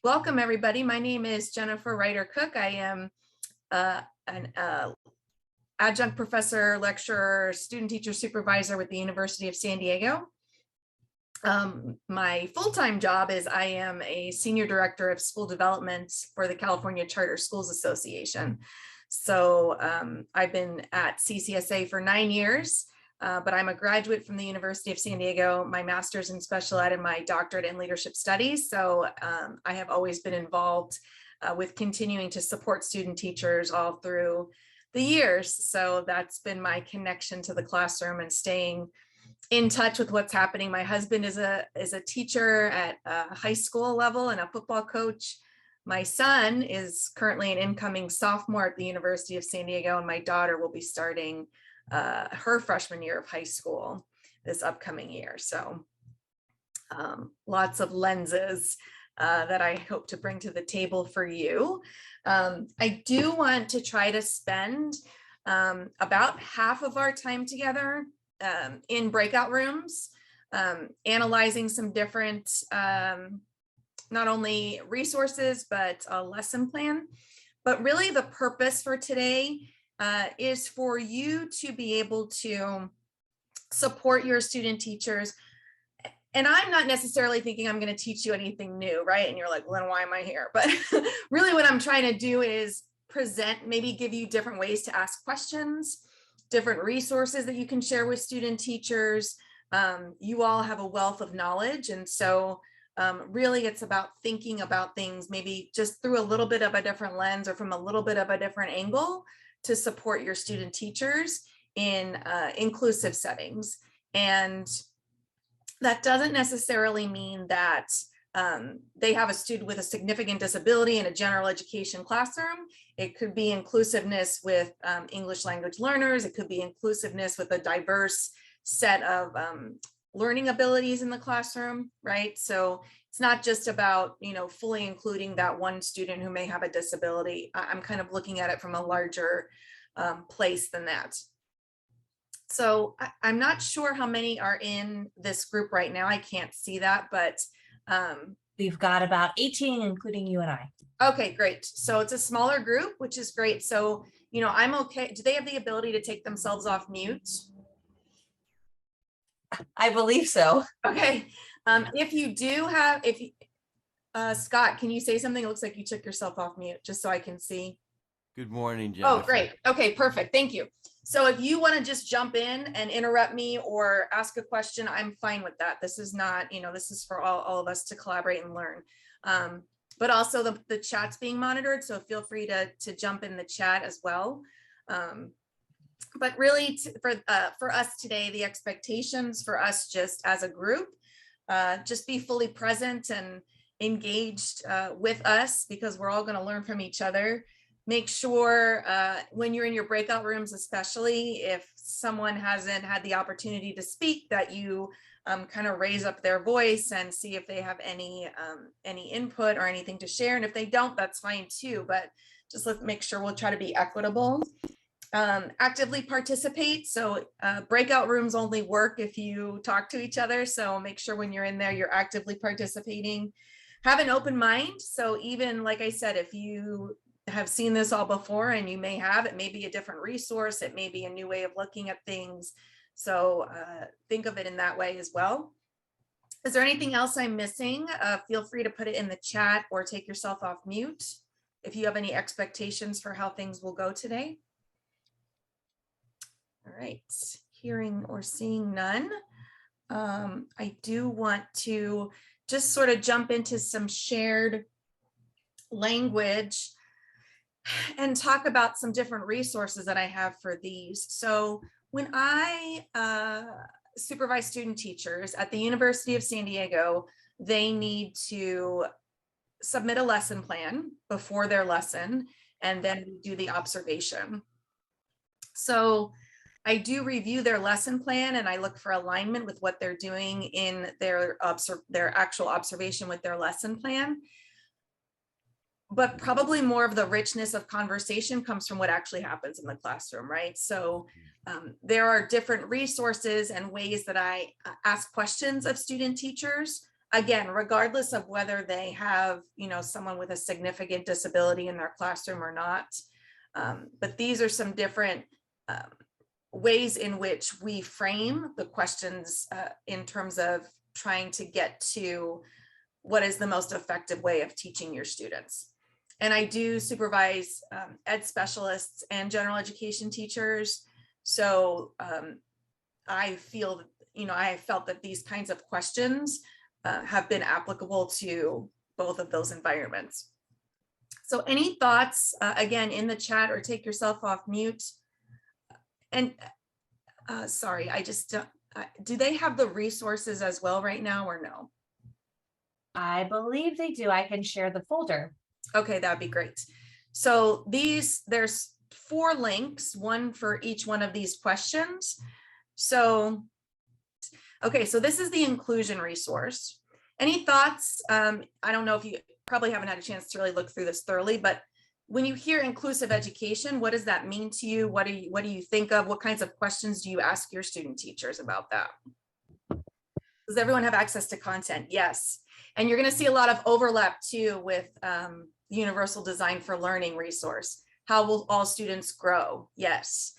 Welcome, everybody. My name is Jennifer Reiter-Cook. I am an adjunct professor, lecturer, student teacher supervisor with the University of San Diego. My full-time job is I am a senior director of school development for the California Charter Schools Association. So I've been at CCSA for 9 years. But I'm a graduate from the University of San Diego, my master's in special ed and my doctorate in leadership studies. So I have always been involved with continuing to support student teachers all through the years. So that's been my connection to the classroom and staying in touch with what's happening. My husband is a teacher at a high school level and a football coach. My son is currently an incoming sophomore at the University of San Diego, and my daughter will be starting her freshman year of high school this upcoming year. So lots of lenses that I hope to bring to the table for you. I do want to try to spend about half of our time together in breakout rooms, analyzing some different, not only resources, but a lesson plan. But really the purpose for today is for you to be able to support your student teachers. And I'm not necessarily thinking I'm going to teach you anything new, right? And you're like, well, then why am I here? But really what I'm trying to do is present, maybe give you different ways to ask questions, different resources that you can share with student teachers. You all have a wealth of knowledge. And so really it's about thinking about things, maybe just through a little bit of a different lens or from a little bit of a different angle to support your student teachers in inclusive settings. And that doesn't necessarily mean that they have a student with a significant disability in a general education classroom. It could be inclusiveness with English language learners. It could be inclusiveness with a diverse set of learning abilities in the classroom, right? So it's not just about, fully including that one student who may have a disability. I'm kind of looking at it from a larger place than that. So I'm not sure how many are in this group right now. I can't see that, but we've got about 18, including you and I. Okay, great. So it's a smaller group, which is great. So, I'm okay. Do they have the ability to take themselves off mute? I believe so. Okay. If you do have, Scott, can you say something? It looks like you took yourself off mute, just so I can see. Good morning, Jennifer. Oh, great. Okay, perfect. Thank you. So if you want to just jump in and interrupt me or ask a question, I'm fine with that. This is not, this is for all of us to collaborate and learn. But also the chat's being monitored, so feel free to jump in the chat as well. But really for us today, the expectations for us just as a group, just be fully present and engaged with us, because we're all going to learn from each other. Make sure when you're in your breakout rooms, especially if someone hasn't had the opportunity to speak, that you kind of raise up their voice and see if they have any input or anything to share. And if they don't, that's fine too, but just let's make sure we'll try to be equitable. Actively participate. So breakout rooms only work if you talk to each other. So make sure when you're in there, you're actively participating. Have an open mind. So even like I said, if you have seen this all before, and you may have, it may be a different resource, it may be a new way of looking at things. So think of it in that way as well. Is there anything else I'm missing? Feel free to put it in the chat or take yourself off mute if you have any expectations for how things will go today. All right, hearing or seeing none. I do want to just sort of jump into some shared language and talk about some different resources that I have for these. So when I supervise student teachers at the University of San Diego, they need to submit a lesson plan before their lesson, and then we do the observation. So I do review their lesson plan, and I look for alignment with what they're doing in their actual observation with their lesson plan. but probably more of the richness of conversation comes from what actually happens in the classroom, right? So there are different resources and ways that I ask questions of student teachers, again, regardless of whether they have, someone with a significant disability in their classroom or not. But these are some different ways in which we frame the questions in terms of trying to get to what is the most effective way of teaching your students. And I do supervise ed specialists and general education teachers. So I feel, I have felt that these kinds of questions have been applicable to both of those environments. So any thoughts, again, in the chat, or take yourself off mute? And sorry, I just, do they have the resources as well right now or no? I believe they do. I can share the folder. Okay, that'd be great. So there's 4 links, one for each one of these questions. So, okay, so this is the inclusion resource. Any thoughts? I don't know if you probably haven't had a chance to really look through this thoroughly, but when you hear inclusive education, what does that mean to you? What do you think of? What kinds of questions do you ask your student teachers about that? Does everyone have access to content? Yes. And you're going to see a lot of overlap too with Universal Design for Learning resource. How will all students grow? Yes.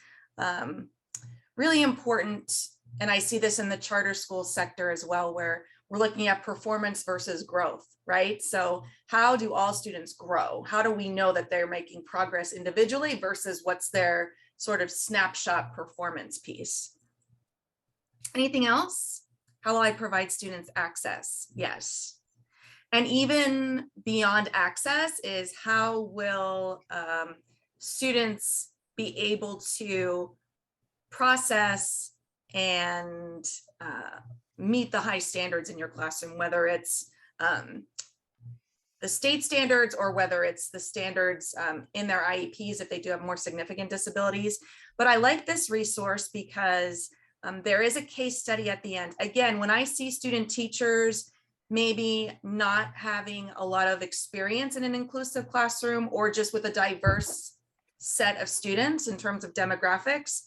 Really important. And I see this in the charter school sector as well, where we're looking at performance versus growth, right? So how do all students grow? How do we know that they're making progress individually versus what's their sort of snapshot performance piece? Anything else? How will I provide students access? Yes. And even beyond access is how will students be able to process and meet the high standards in your classroom, whether it's the state standards or whether it's the standards in their IEPs if they do have more significant disabilities. But I like this resource because there is a case study at the end. Again, when I see student teachers maybe not having a lot of experience in an inclusive classroom or just with a diverse set of students in terms of demographics,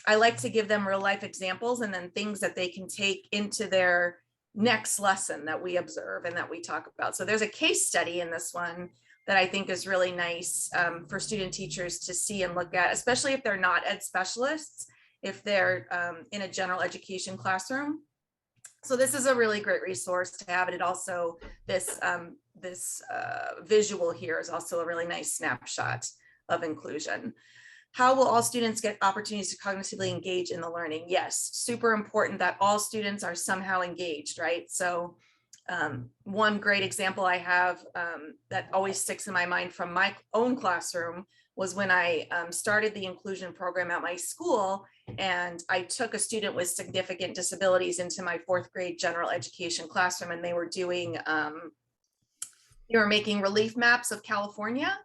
I like to give them real life examples and then things that they can take into their next lesson that we observe and that we talk about. So there's a case study in this one that I think is really nice for student teachers to see and look at, especially if they're not ed specialists, if they're in a general education classroom. So this is a really great resource to have. And it also, this visual here is also a really nice snapshot of inclusion. How will all students get opportunities to cognitively engage in the learning? Yes, super important that all students are somehow engaged, right? So one great example I have that always sticks in my mind from my own classroom was when I started the inclusion program at my school, and I took a student with significant disabilities into my 4th grade general education classroom, and they were doing, they were making relief maps of California.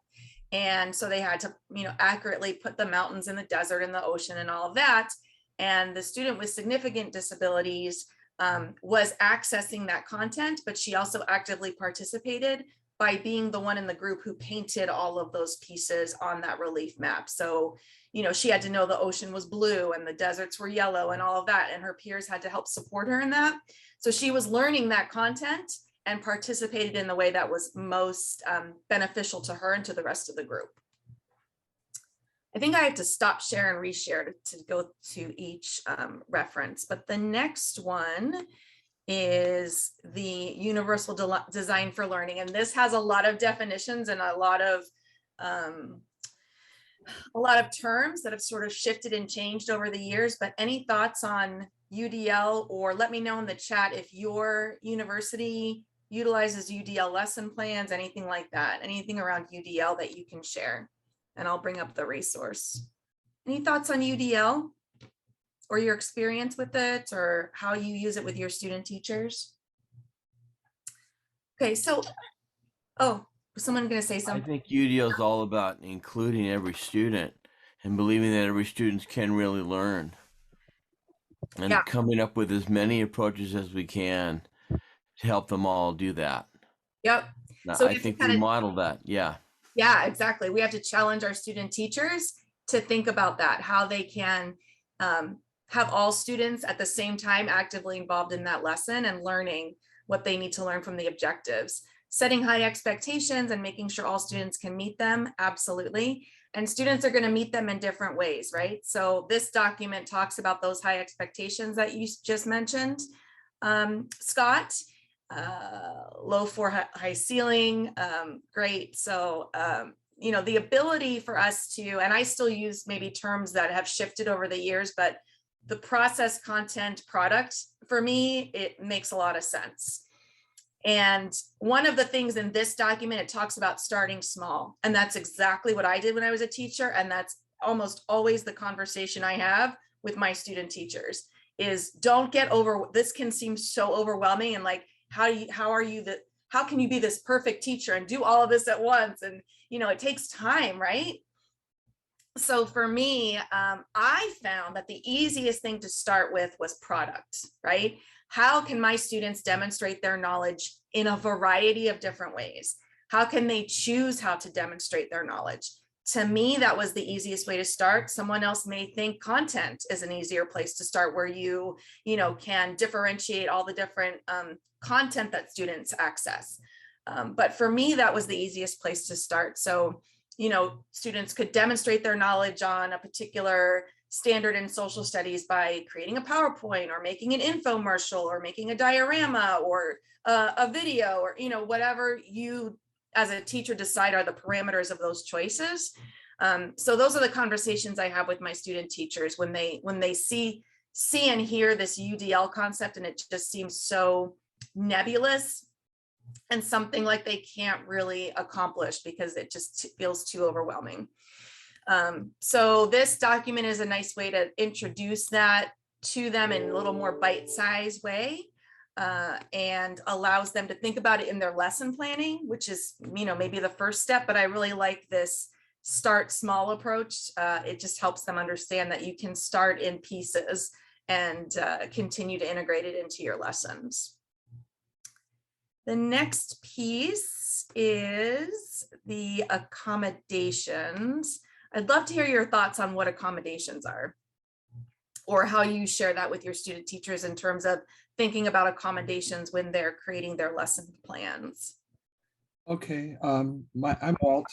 And so they had to, accurately put the mountains and the desert and the ocean and all of that. And the student with significant disabilities was accessing that content, but she also actively participated by being the one in the group who painted all of those pieces on that relief map. So, she had to know the ocean was blue and the deserts were yellow and all of that. And her peers had to help support her in that. So she was learning that content and participated in the way that was most beneficial to her and to the rest of the group. I think I have to stop share and reshare to go to each reference, but the next one is the Universal Design for Learning. And this has a lot of definitions and a lot of terms that have sort of shifted and changed over the years, but any thoughts on UDL, or let me know in the chat if your university utilizes UDL lesson plans, anything like that, anything around UDL that you can share, and I'll bring up the resource. Any thoughts on UDL or your experience with it or how you use it with your student teachers? Okay, so, oh, was someone going to say I something? think UDL is all about including every student and believing that every student can really learn, and coming up with as many approaches as we can to help them all do that. Yep. No, So I we have to think kind we of, model that. Yeah. yeah, exactly. We have to challenge our student teachers to think about that, how they can have all students at the same time actively involved in that lesson and learning what they need to learn from the objectives. Setting high expectations and making sure all students can meet them, absolutely. And students are going to meet them in different ways, right? So this document talks about those high expectations that you just mentioned, Scott. Low floor, high ceiling, great. So, you know, the ability for us to, and I still use maybe terms that have shifted over the years, but the process, content, product, for me, it makes a lot of sense. And one of the things in this document, it talks about starting small. And that's exactly what I did when I was a teacher. And that's almost always the conversation I have with my student teachers is don't get over, this can seem so overwhelming. And like, how can you be this perfect teacher and do all of this at once? And, you know, it takes time, right? So for me, I found that the easiest thing to start with was product, right? How can my students demonstrate their knowledge in a variety of different ways? How can they choose how to demonstrate their knowledge? To me, that was the easiest way to start. Someone else may think content is an easier place to start where you know, can differentiate all the different content that students access. But for me, that was the easiest place to start. So, you know, students could demonstrate their knowledge on a particular standard in social studies by creating a PowerPoint or making an infomercial or making a diorama or a video or, you know, whatever you as a teacher decide are the parameters of those choices. So those are the conversations I have with my student teachers when they see and hear this UDL concept and it just seems so nebulous and something like they can't really accomplish because it just feels too overwhelming. So this document is a nice way to introduce that to them in a little more bite-sized way and allows them to think about it in their lesson planning, which is, you know, maybe the first step, but I really like this start small approach. It just helps them understand that you can start in pieces and continue to integrate it into your lessons. The next piece is the accommodations. I'd love to hear your thoughts on what accommodations are or how you share that with your student teachers in terms of thinking about accommodations when they're creating their lesson plans. Okay, I'm Walt.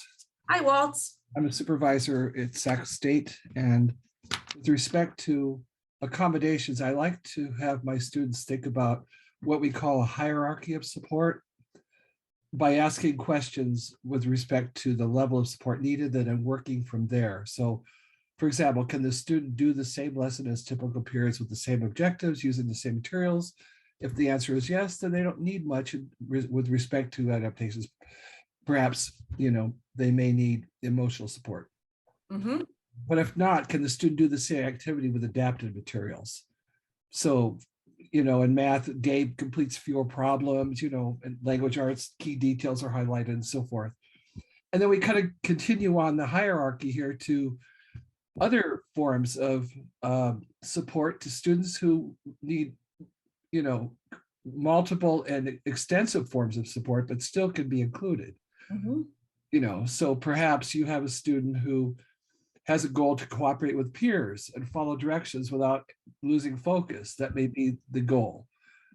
Hi, Walt. I'm a supervisor at Sac State, and with respect to accommodations, I like to have my students think about what we call a hierarchy of support by asking questions with respect to the level of support needed and then working from there. So, for example, can the student do the same lesson as typical peers with the same objectives, using the same materials? If the answer is yes, then they don't need much with respect to adaptations. Perhaps, you know, they may need emotional support. Mm-hmm. But if not, can the student do the same activity with adapted materials? So, you know, in math, Gabe completes fewer problems, you know, and language arts, key details are highlighted and so forth. And then we kind of continue on the hierarchy here to other forms of support to students who need, you know, multiple and extensive forms of support, but still can be included. Mm-hmm. You know, so perhaps you have a student who has a goal to cooperate with peers and follow directions without losing focus. That may be the goal.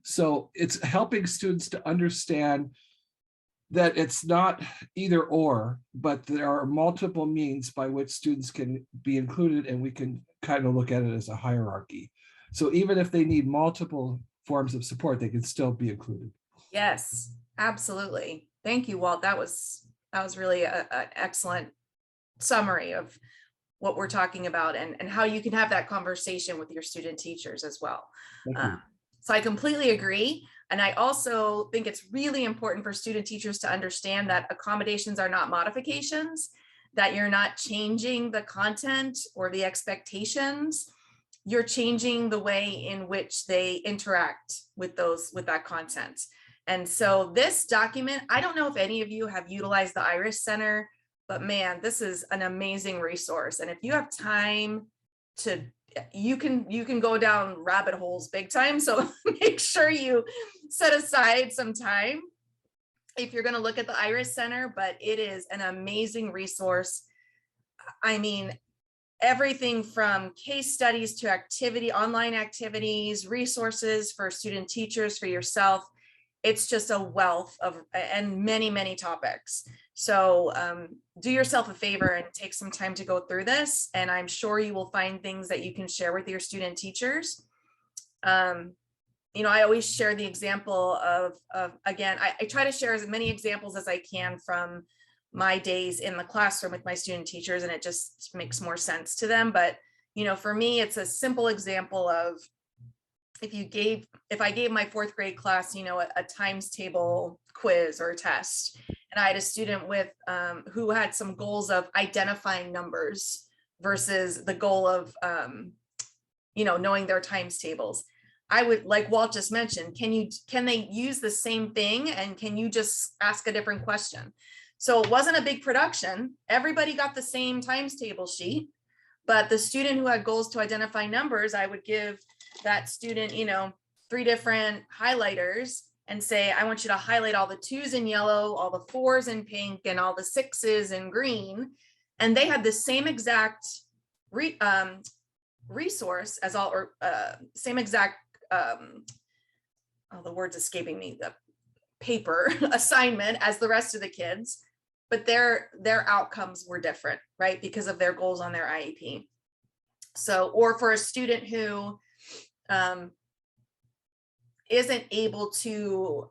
So it's helping students to understand that it's not either or, but there are multiple means by which students can be included, and we can kind of look at it as a hierarchy. So even if they need multiple forms of support, they can still be included. Yes, absolutely. Thank you, Walt. That was really an excellent summary of what we're talking about and how you can have that conversation with your student teachers as well. So I completely agree. And I also think it's really important for student teachers to understand that accommodations are not modifications, that you're not changing the content or the expectations. You're changing the way in which they interact with that content. And so this document, I don't know if any of you have utilized the Irish Center, but man, this is an amazing resource. And if you have time to, you can go down rabbit holes big time. So make sure you set aside some time if you're going to look at the Iris Center, but it is an amazing resource. I mean, everything from case studies to online activities, resources for student teachers, for yourself. It's just a wealth of, and many, many topics. So do yourself a favor and take some time to go through this. And I'm sure you will find things that you can share with your student teachers. You know, I always share the example of again, I try to share as many examples as I can from my days in the classroom with my student teachers, and it just makes more sense to them. But, you know, for me, it's a simple example of if I gave my 4th grade class, you know, a times table quiz or a test, and I had a student with who had some goals of identifying numbers versus the goal of, you know, knowing their times tables. I would, like Walt just mentioned, can they use the same thing, and can you just ask a different question? So it wasn't a big production. Everybody got the same times table sheet, but the student who had goals to identify numbers, I would give that student, you know, 3 different highlighters and say, I want you to highlight all the 2s in yellow, all the 4s in pink, and all the 6s in green. And they had the same exact resource as all, or same exact, the word's escaping me, the paper assignment as the rest of the kids, but their outcomes were different, right? Because of their goals on their IEP. So, or for a student who isn't able to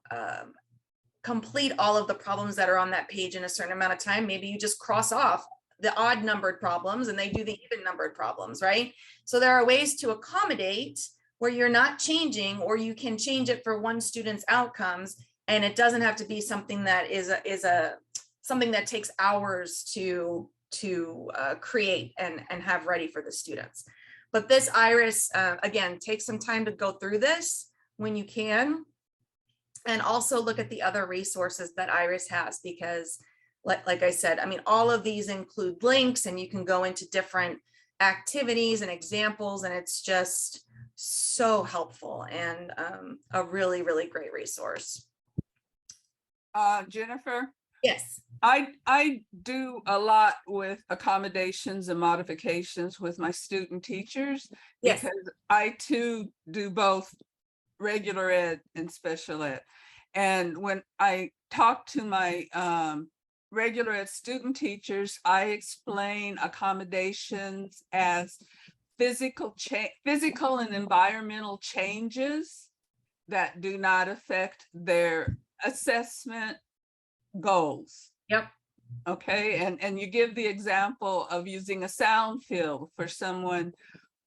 complete all of the problems that are on that page in a certain amount of time, maybe you just cross off the odd numbered problems and they do the even numbered problems, right? So there are ways to accommodate where you're not changing, or you can change it for one student's outcomes, and it doesn't have to be something that is something that takes hours to create and have ready for the students. But this Iris, again, take some time to go through this when you can, and also look at the other resources that Iris has, because like I said, I mean, all of these include links, and you can go into different activities and examples, and it's just so helpful and a really, really great resource. Jennifer? Yes. I do a lot with accommodations and modifications with my student teachers, Yes. because I too do both regular ed and special ed. And when I talk to my regular ed student teachers, I explain accommodations as physical and environmental changes that do not affect their assessment goals. Yep. Okay, and you give the example of using a sound fill for someone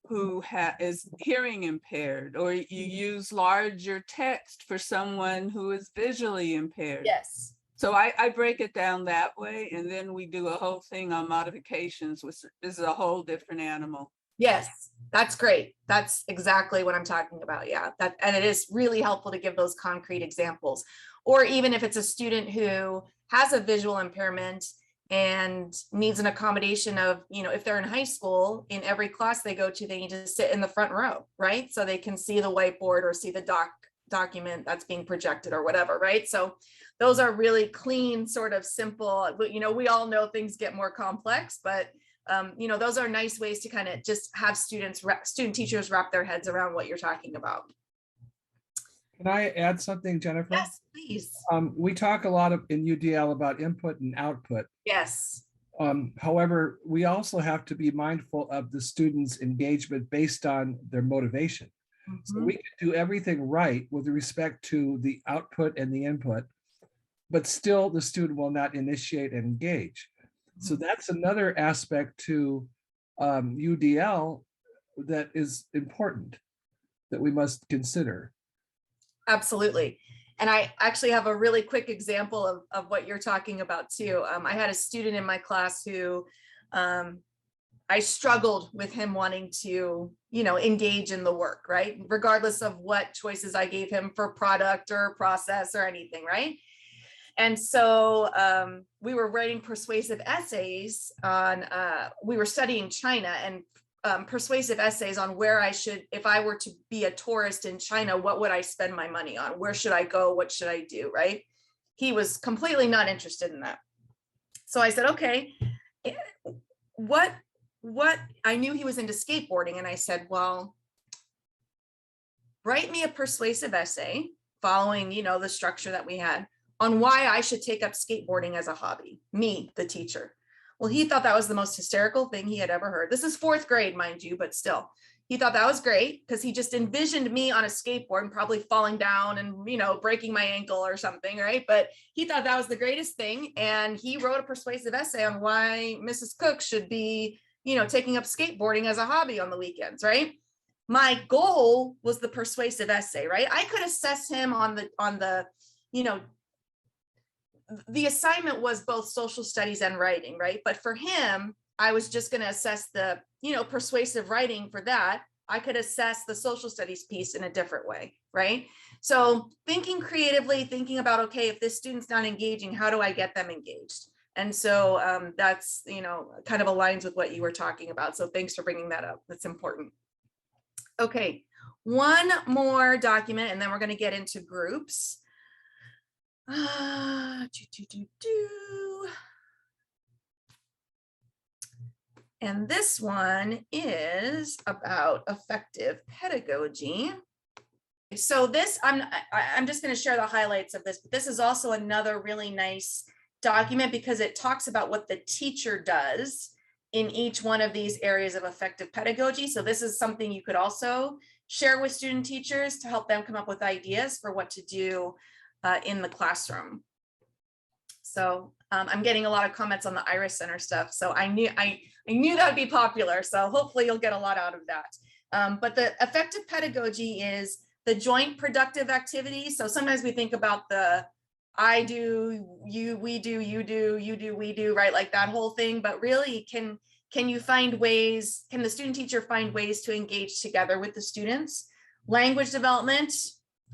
who is hearing impaired, or you use larger text for someone who is visually impaired. Yes. So I break it down that way, and then we do a whole thing on modifications, which is a whole different animal. Yes, that's great. That's exactly what I'm talking about. Yeah, and it is really helpful to give those concrete examples. Or even if it's a student who has a visual impairment and needs an accommodation of, you know, if they're in high school, in every class they go to, they need to sit in the front row, right? So they can see the whiteboard or see the document that's being projected or whatever, right? So those are really clean, sort of simple, you know, we all know things get more complex, but you know, those are nice ways to kind of just have student teachers wrap their heads around what you're talking about. Can I add something, Jennifer? Yes, please. We talk a lot in UDL about input and output. Yes. However, we also have to be mindful of the students' engagement based on their motivation. So we can do everything right with respect to the output and the input, but still the student will not initiate and engage. So that's another aspect to UDL that is important that we must consider. Absolutely. And I actually have a really quick example of what you're talking about too. I had a student in my class who I struggled with him wanting to, you know, engage in the work, right? Regardless of what choices I gave him for product or process or anything, right? And so we were writing persuasive essays on, we were studying China, and persuasive essays on where I should, if I were to be a tourist in China, what would I spend my money on? Where should I go? What should I do? Right. he was completely not interested in that. So I said, okay, what, I knew he was into skateboarding, and I said, well, write me a persuasive essay following, you know, the structure that we had on why I should take up skateboarding as a hobby, me, the teacher. Well, he thought that was the most hysterical thing he had ever heard. This is 4th grade, mind you, but still, he thought that was great because he just envisioned me on a skateboard and probably falling down and, you know, breaking my ankle or something, right? But he thought that was the greatest thing. And he wrote a persuasive essay on why Mrs. Cook should be, you know, taking up skateboarding as a hobby on the weekends, right? My goal was the persuasive essay, right? I could assess him on the, you know, the assignment was both social studies and writing, right? But for him, I was just going to assess the, you know, persuasive writing for that. I could assess the social studies piece in a different way, right? So thinking creatively, thinking about, okay, if this student's not engaging, how do I get them engaged? And so that's, you know, kind of aligns with what you were talking about. So thanks for bringing that up. That's important. Okay, one more document, and then we're going to get into groups. And this one is about effective pedagogy. So this, I'm just going to share the highlights of this, but this is also another really nice document because it talks about what the teacher does in each one of these areas of effective pedagogy. So this is something you could also share with student teachers to help them come up with ideas for what to do in the classroom. So I'm getting a lot of comments on the Iris Center stuff. So I knew that would be popular. So hopefully you'll get a lot out of that. But the effective pedagogy is the joint productive activity. So sometimes we think about the I do, you, we do, you do, you do, we do, right? Like that whole thing. But really, can you find ways, can the student teacher find ways to engage together with the students? Language development,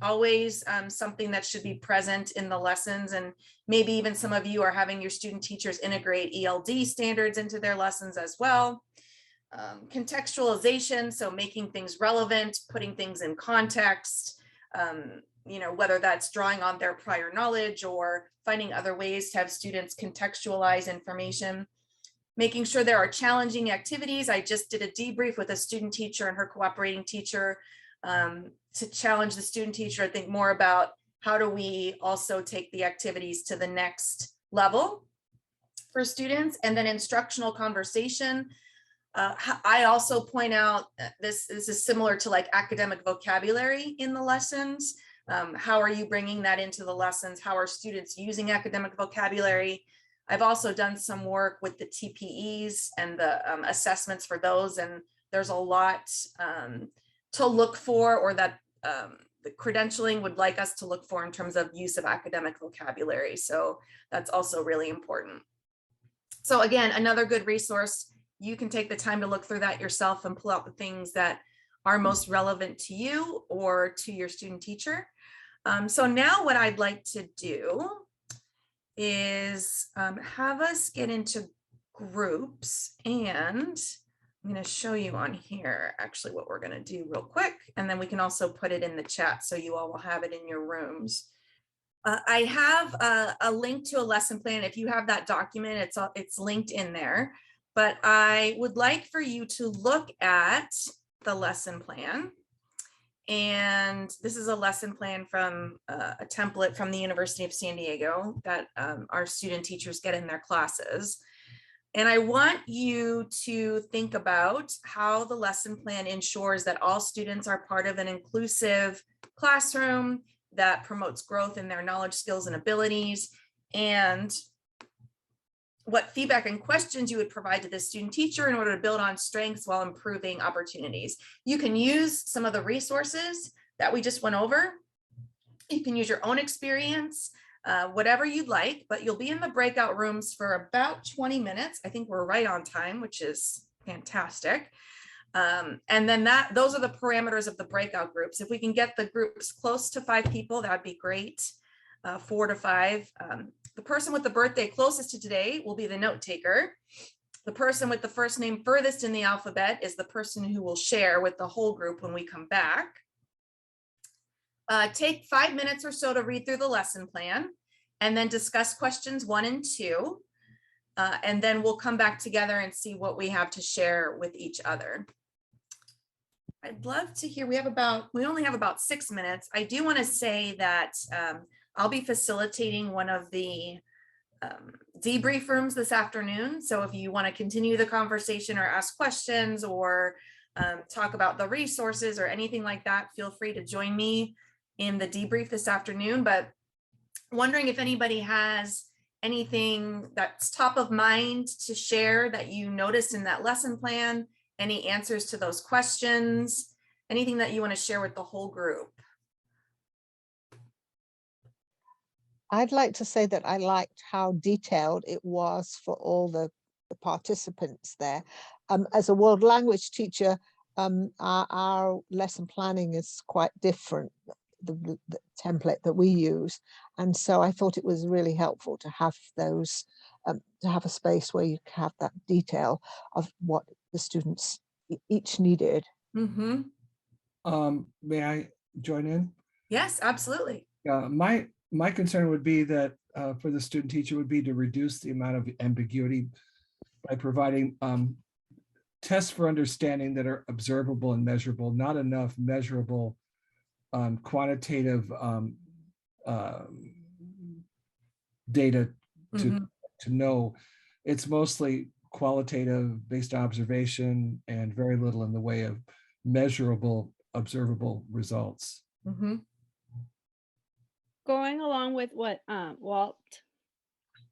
always something that should be present in the lessons. And maybe even some of you are having your student teachers integrate ELD standards into their lessons as well. Contextualization, so making things relevant, putting things in context, you know, whether that's drawing on their prior knowledge or finding other ways to have students contextualize information. Making sure there are challenging activities. I just did a debrief with a student teacher and her cooperating teacher to challenge the student teacher, I think more about how do we also take the activities to the next level for students. And then instructional conversation. I also point out this is similar to like academic vocabulary in the lessons. How are you bringing that into the lessons? How are students using academic vocabulary? I've also done some work with the TPEs and the assessments for those, and there's a lot to look for, or that the credentialing would like us to look for in terms of use of academic vocabulary. So that's also really important. So again, another good resource. You can take the time to look through that yourself and pull out the things that are most relevant to you or to your student teacher. So now what I'd like to do is have us get into groups, and I'm going to show you on here actually what we're going to do real quick, and then we can also put it in the chat so you all will have it in your rooms. I have a link to a lesson plan. If you have that document, it's linked in there, but I would like for you to look at the lesson plan. And this is a lesson plan from a template from the University of San Diego that our student teachers get in their classes. And I want you to think about how the lesson plan ensures that all students are part of an inclusive classroom that promotes growth in their knowledge, skills, and abilities, and what feedback and questions you would provide to the student teacher in order to build on strengths while improving opportunities. You can use some of the resources that we just went over. You can use your own experience, whatever you'd like, but you'll be in the breakout rooms for about 20 minutes. I think we're right on time, which is fantastic. And then those are the parameters of the breakout groups. If we can get the groups close to 5 people, that'd be great. 4 to 5. The person with the birthday closest to today will be the note taker. The person with the first name furthest in the alphabet is the person who will share with the whole group when we come back. Take 5 minutes or so to read through the lesson plan. and then discuss questions 1 and 2. And then we'll come back together and see what we have to share with each other. I'd love to hear, we only have about 6 minutes. I do want to say that I'll be facilitating one of the debrief rooms this afternoon. So if you want to continue the conversation or ask questions or talk about the resources or anything like that, feel free to join me in the debrief this afternoon. But wondering if anybody has anything that's top of mind to share that you noticed in that lesson plan, any answers to those questions, anything that you want to share with the whole group. I'd like to say that I liked how detailed it was for all the participants there. As a world language teacher, our lesson planning is quite different, the template that we use. And so I thought it was really helpful to have those, to have a space where you have that detail of what the students each needed. Mm-hmm. May I join in? Yes, absolutely. My concern would be that for the student teacher would be to reduce the amount of ambiguity by providing tests for understanding that are observable and measurable, not enough measurable quantitative data to know. It's mostly qualitative, based on observation, and very little in the way of measurable, observable results. Mm-hmm. Going along with what Walt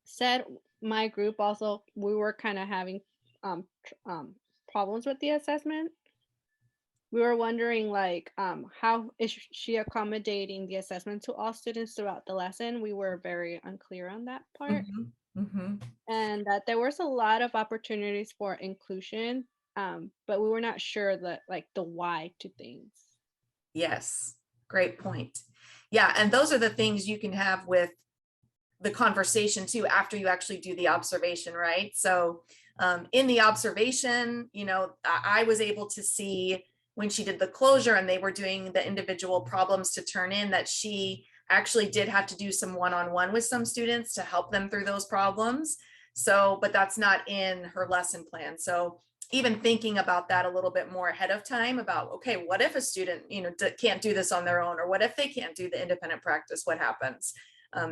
said, my group also, we were kind of having problems with the assessment. We were wondering, like, how is she accommodating the assessment to all students throughout the lesson? We were very unclear on that part. And that there was a lot of opportunities for inclusion, but we were not sure that, like, the why to things. Yes, great point. Yeah, and those are the things you can have with the conversation too after you actually do the observation, right? So in the observation, you know, I was able to see when she did the closure and they were doing the individual problems to turn in, that she actually did have to do some one-on-one with some students to help them through those problems. So, but that's not in her lesson plan. So even thinking about that a little bit more ahead of time about, okay, what if a student, you know, can't do this on their own, or what if they can't do the independent practice, what happens?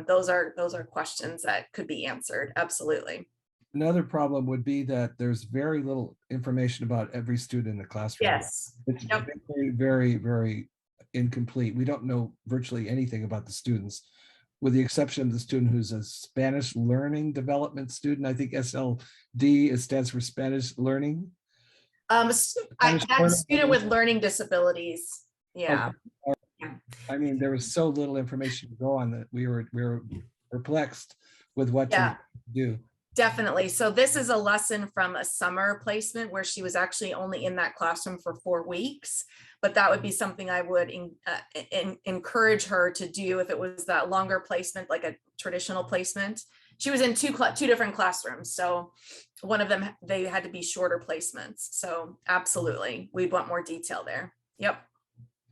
Those are questions that could be answered. Absolutely. Another problem would be that there's very little information about every student in the classroom. Yes. It's Yep. very, very, very incomplete. We don't know virtually anything about the students, with the exception of the student who's a Spanish learning development student. I think SLD, it stands for Spanish learning. I had a student with learning disabilities. Yeah. Okay. I mean, there was so little information to go on that we were perplexed with what to do. Definitely. So this is a lesson from a summer placement where she was actually only in that classroom for 4 weeks, but that would be something I would encourage her to do if it was that longer placement, like a traditional placement. She was in two different classrooms. So one of them, they had to be shorter placements. So absolutely, we'd want more detail there. Yep.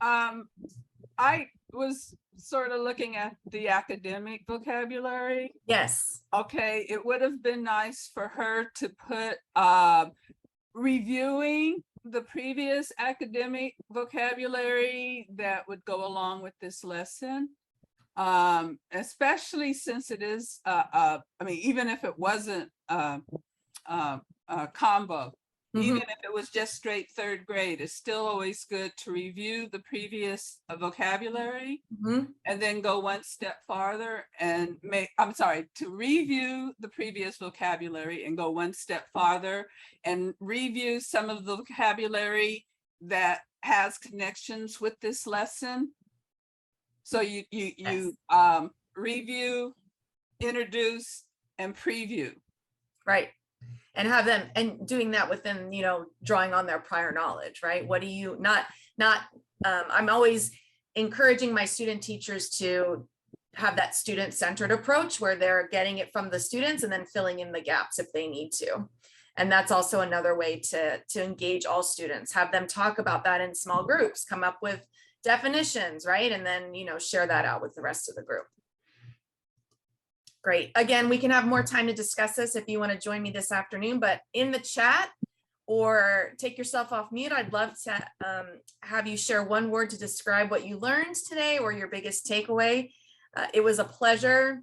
I was sort of looking at the academic vocabulary. Yes. Okay, it would have been nice for her to put reviewing the previous academic vocabulary that would go along with this lesson, especially since it is, I mean, even if it wasn't a combo, even if it was just straight 3rd grade, it's still always good to review the previous vocabulary and then go one step farther and to review the previous vocabulary and go one step farther and review some of the vocabulary that has connections with this lesson. So you review, introduce, and preview. Right. And have them, and doing that within, you know, drawing on their prior knowledge, right? What do you I'm always encouraging my student teachers to have that student-centered approach where they're getting it from the students and then filling in the gaps if they need to. And that's also another way to engage all students, have them talk about that in small groups, come up with definitions, right? And then, you know, share that out with the rest of the group. Great. Again, we can have more time to discuss this if you want to join me this afternoon, but in the chat or take yourself off mute, I'd love to have you share one word to describe what you learned today or your biggest takeaway. It was a pleasure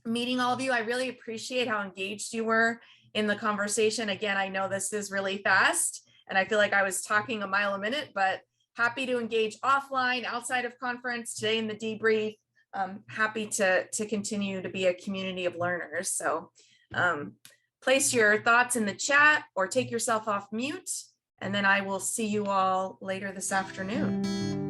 meeting all of you. I really appreciate how engaged you were in the conversation. Again, I know this is really fast and I feel like I was talking a mile a minute, but happy to engage offline, outside of conference, today in the debrief. Happy to continue to be a community of learners. So place your thoughts in the chat or take yourself off mute, and then I will see you all later this afternoon.